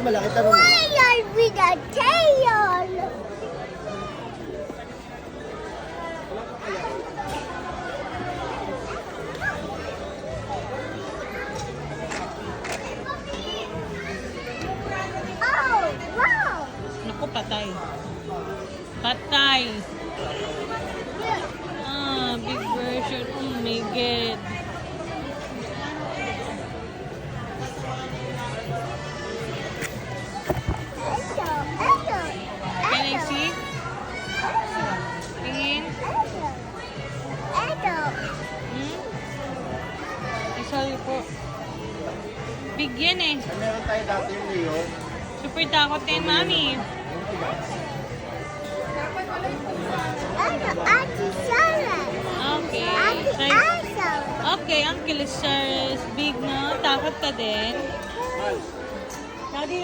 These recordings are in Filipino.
malaki tanong mo. Lion with a tail. Oh, wow. Naku, patay. Patay. Big version. Oh my God. Can I see? Tingin? Hmm? Ay, sorry po. Big yan eh. Meron tayo dati yung Leo. Super takot din, mami. Okay. Okay, Uncle is big, no? Takot ka din. Daddy,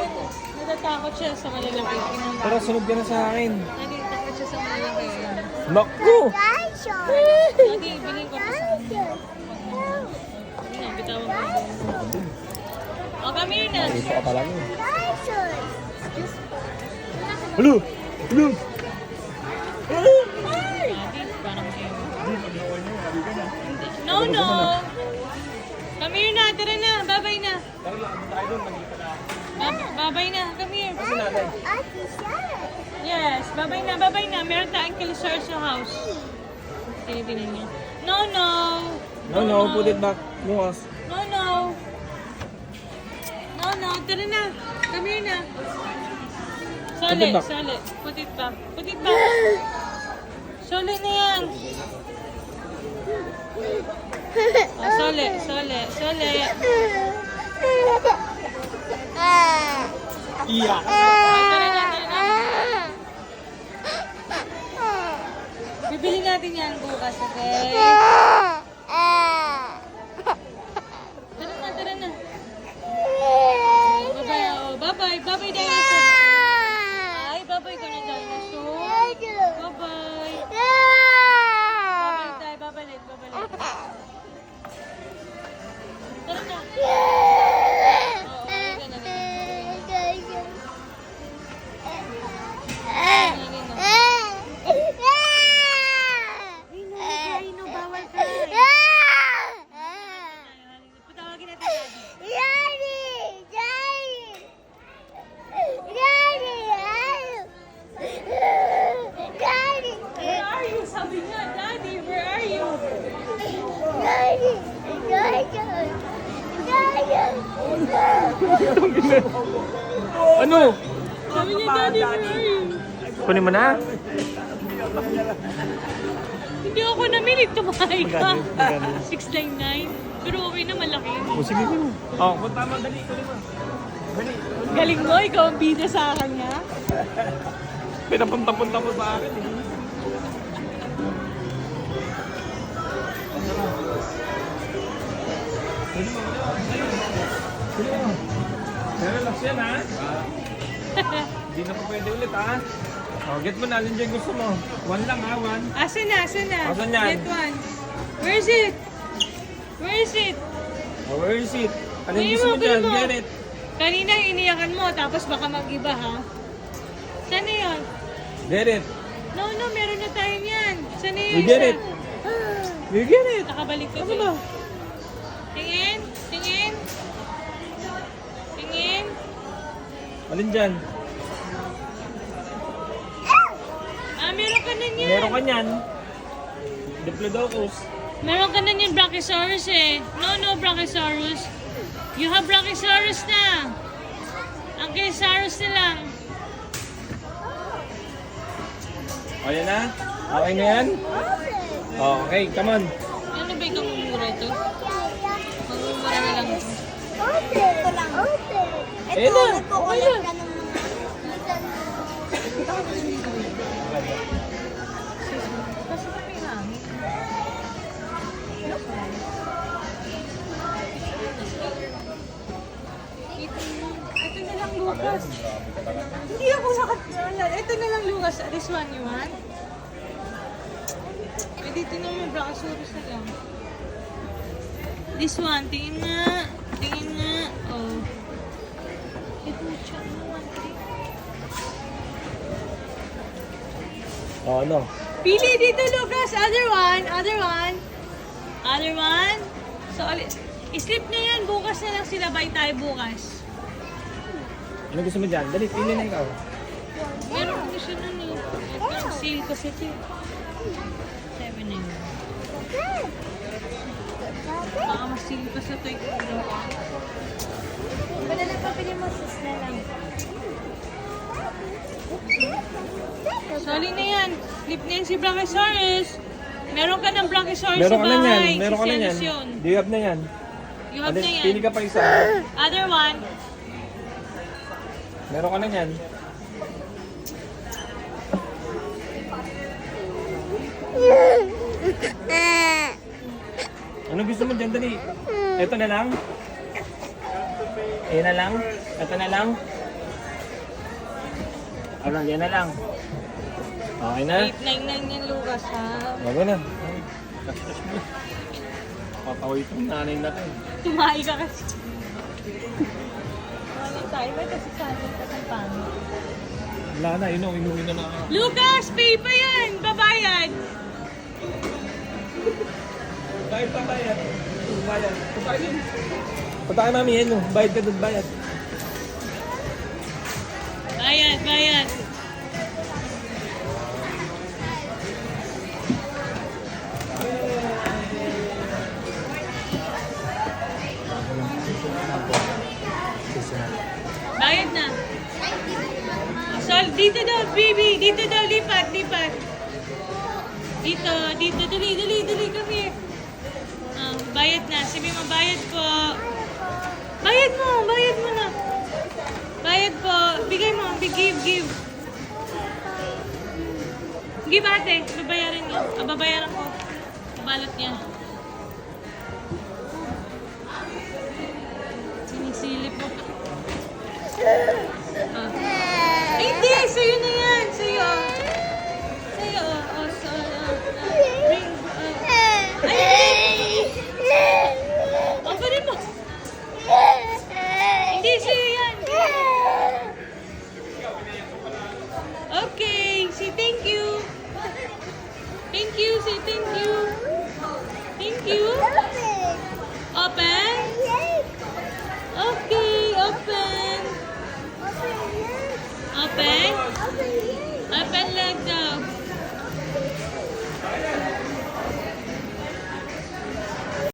natatakot siya sa malalaki. Tara, sunod ka na sa akin. Daddy, takot siya sa malalaki. Naku! Daddy, bilhin ko pa sa kanya. Hindi na, bitawan ko. O, come here na. Dito ka pala mo. Hello! Hello! Daddy, parang kayo. No, no! Come here na, tara na. Babay na. Babay na, come here. Yes, babay na. Meron tayong kilisar sa house. Tinitingnan niya. No, no. No, put it back. Bukas. No, no. No, no. Tara na. Come here na. Put it back. Solid. Put it back. Put it back. Solid na yan. Oh, solid. Iya. Tara na. Bibili natin yan bukas, okay? Tara na. Bye-bye. Bye-bye, dinosaur. Ay, bye-bye ka na, dinosaur. Bye-bye. Babalik. Tara na. Patawagin natin Daddy. Where are you? Sabi niya, Daddy, where are you? Ano? Sabi niya, Daddy, where are you? Kunin mo na. Hindi ako namilit, tumahay ka. Magkano? 699. Pero okay na, malaki. O, sige mo. Oh, punta mo. Dali, kunin mo. Dali. Galing mo, ikaw ang bida sa kanya. Pinapunta-punta mo sa akin. Relax yan, ha? Hindi na po pwede ulit, ha? Oh, get mo na, alin dyan gusto mo. One lang, ha? One. Asan na? Asan yan? Get one. Where is it? Oh, where is it? Alin Kunin gusto mo, mo dyan? kunin mo. Get it. Kanina iniyakan mo, tapos baka mag-iba, ha? Saan na yun? Get it. No, meron na tayo niyan. Saan na yun? You get it. You get it. Nakabalik ka Ano dyan. ba? Tingin. Alin dyan? Meron ka na niyan. Meron ka niyan. Diplodocus. Meron ka na niyan, Brachiosaurus eh. No, Brachiosaurus. You have Brachiosaurus na. Ankylosaurus na lang. O, yan na? Okay na yan? Okay, come on. Ano ba ikaw mumura ito? Magmumura na lang ito. Ayun na. Okay lang. Kasi kami hangin. Ito na lang, Lucas. Hindi ako nakatala. Ito na lang, Lucas. This one, you want? Eh, dito na may Brachiosaurus na lang. This one, tingin nga. Oh. Ito, tsaka. O, ano? Pili dito, Lucas. Other one. Other one. Other one. So, slip na yan. Bukas na lang sila. Bye tayo bukas. Ano gusto mo dyan? Dali, pili na ikaw. Meron ko siya nun eh. Ito, sale kasi ito. 7 na yun. Baka mas sale pa sa ito. Wala na papili mo sis na lang. Sali na yan. Slip na yan si Brachiosaurus. Meron ka ng Brachiosaurus Meron sa ka na bahay. yan. Meron ka na yan. Sisianos yun. Do you have na yan? You have Ade, na yan. Pili ka pa isa. Other one. Meron ka na yan. Ano gusto mo dyan? Dali. Ito na lang? Yan na lang? Ito na lang? Ano, yan na lang. Okay na? 899 yan, Lucas, ha? Bago na. Kastas mo. Pataway itong nanay natin. Tumahi ka kasi. Wala tayo. Ba't kasi sabi ka ng pano? Wala na, inuwi na ako. Lucas, pay pa yan! Babayad! Bayad pa, bayad. Bayad. Punta ka mami, yan. Bayad ka doon, bayad. Bayad, bayad. Bayad na. So, dito daw, baby. Dito daw, lipat, lipat. Dito, dito, dali, dali, dali, come here. Bayad na. Sabi mo, bayad po. Bayad mo na. Bayad po. Bigay mo, give. Give ate, babayaran niya. Babayaran ko. Balot niya. Sinisilip mo.